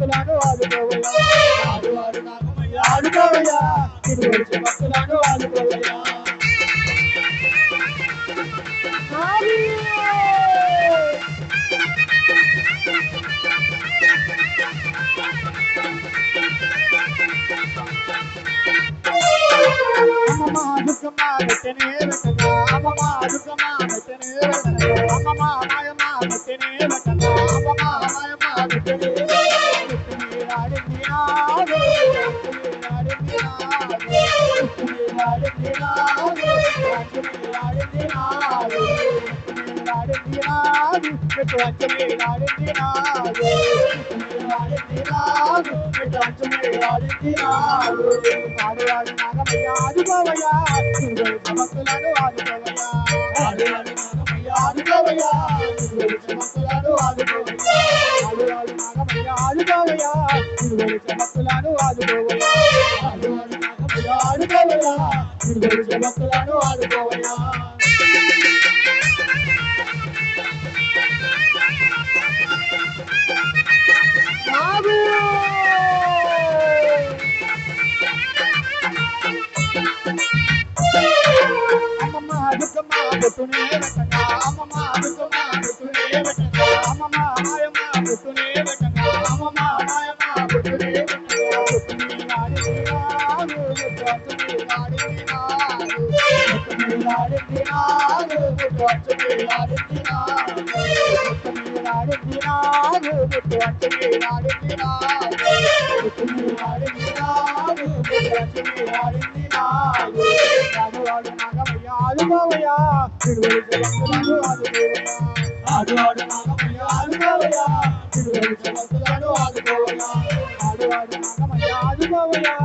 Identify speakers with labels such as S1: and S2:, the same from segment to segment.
S1: భక్తులను ఆదుకోవయ్యా ఆడువాడు నాగమయ్య ఆడుకోవయ్యా నిన్ను కొలిచే భక్తులను ఆదుకోవయ్యా అమ్మమ్మ దుర్గమ్మ పెట్టనే పెట్టగా అమ్మమ్మ దుర్గమ్మ పెట్టనే పెట్టగా అమ్మమ్మ మాయమ్మ పెట్టనే పెట్టగా అమ్మమ్మ మాయమ్మ పెట్టనే ఆడింది నాడు ఆడింది నాడు ఆడింది నాడు ఆడువాడు నాగమయ్య ఆదుకోవయ్యా భక్తులను ఆదుకోవయ్యా ఆడువాడు నాగమయ్య ఆదుకోవయ్యా భక్తులను ఆదుకోవయ్యా ఆడువాడు నాగమయ్య ఆదుకోవయ్యా భక్తులను ఆదుకోవయ్యా ఆడువాడు నాగమయ్య ఆదుకోవయ్యా భక్తులను ఆదుకోవయ్యా అమ్మమ్మ దుర్గమ్మ పుట్టునే పెట్టగా అమ్మమ్మ దుర్గమ్మ పుట్టునే పెట్టగా అమ్మమ్మ మాయమ్మ పుట్టునే పెట్టగా అమ్మమ్మ మాయమ్మ పుట్టునే పెట్టగా పుట్టుని ఆడింది నాడు పుట్టుని ఆడింది నాడు పుట్టుని ఆడింది నాడు పుట్టుని ఆడింది నాడు పుట్టుని ఆడింది నాడు పుట్టుని ఆడింది నాడు పుట్టుని ఆడింది నాడు పుట్టుని ఆడింది నాడు ఆడువాడు నాగమయ్య ఆడుకోవయ్యా భక్తులను ఆదుకోవయ్యా ఆడువాడు నాగమయ్య ఆడుకోవయ్యా భక్తులను ఆదుకోవయ్యా ఆడువాడు నాగమయ్య ఆడుకోవయ్యా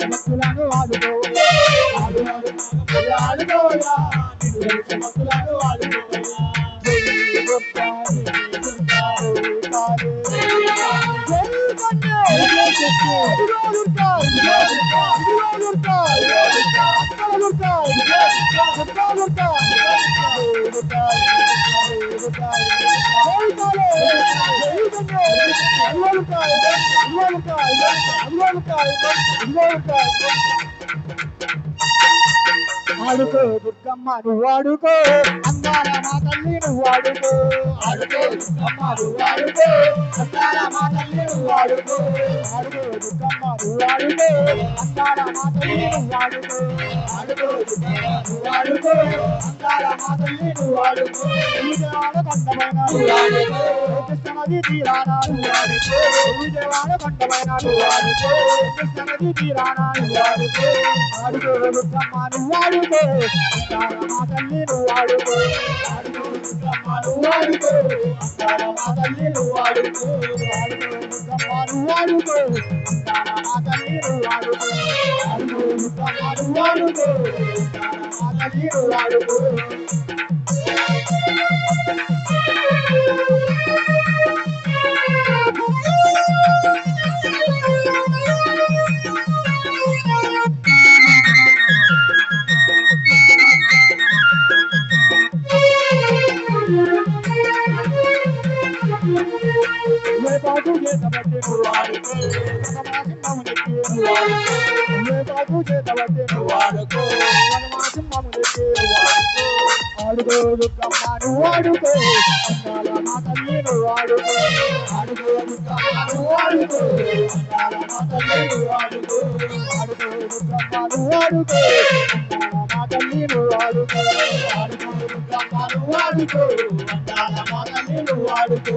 S1: భక్తులను ఆదుకోవయ్యా ఆడువాడు నాగమయ్య ఆడుకోవయ్యా భక్తులను ఆదుకోవయ్యా ఆడుకో దుర్గమ్మ నువ్వు ఆడుకో అందాల మా తల్లి నువ్వు ఆడుకో ఆడుకో దుర్గమ్మ నువ్వు ఆడుకో అందాల మా తల్లి నువ్వు ఆడుకో ఆడుకో దుర్గమ్మ నువ్వు ఆడుకో అందాల మా తల్లి నువ్వు ఆడుకో ఆడుకో దుర్గమ్మ నువ్వు ఆడుకో అందాల మా తల్లి నువ్వు ఆడుకో విజయవాడ కొండపైన నువ్వు ఆడుకో కృష్ణనది తీరాన నువ్వు ఆడుకో విజయవాడ కొండపైన నువ్వు ఆడుకో కృష్ణనది తీరాన నువ్వు ఆడుకో ఆడుకో దుర్గమ్మ నువ్వు ఆడుకో మా తల్లి నువ్వు ఆడుకో ఆడుకో దుర్గమ్మ నువ్వు ఆడుకో మా తల్లి నువ్వు ఆడుకో ఆడుకో దుర్గమ్మ నువ్వు ఆడుకో మా తల్లి నువ్వు ఆడుకో ఆడుకో దుర్గమ్మ నువ్వు ఆడుకో మా తల్లి నువ్వు ఆడుకో ఆడుకో దుర్గమ్మ నువ్వు ఆడుకో అందాల మా తల్లి నువ్వు ఆడుకో ఆడుకో దుర్గమ్మ నువ్వు ఆడుకో అందాల మా తల్లి నువ్వు ఆడుకో ఆడుకో దుర్గమ్మ నువ్వు ఆడుకో అందాల మా తల్లి నువ్వు ఆడుకో ఆడుకో దుర్గమ్మ నువ్వు ఆడుకో అందాల మా తల్లి నువ్వు ఆడుకో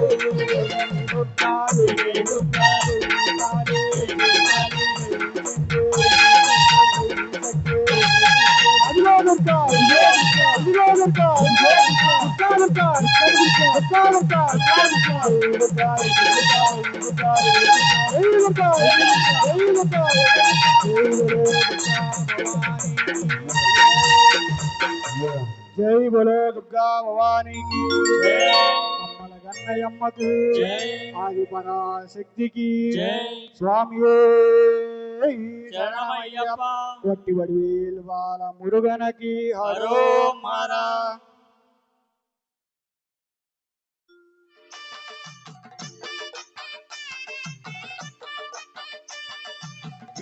S1: जय बोलो दुर्गा भवानी की अम्मल गन्नयम्म की आदि पराशक्ति की स्वामी शरणमय्यप्पा वट्टी वडवेल बाल मुरुगन की हरो मारा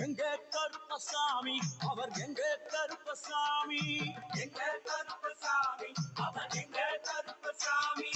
S2: எங்க கருப்பசாமி அவர் எங்க கருப்பசாமி எங்க கருப்பசாமி அவர் எங்க கருப்பசாமி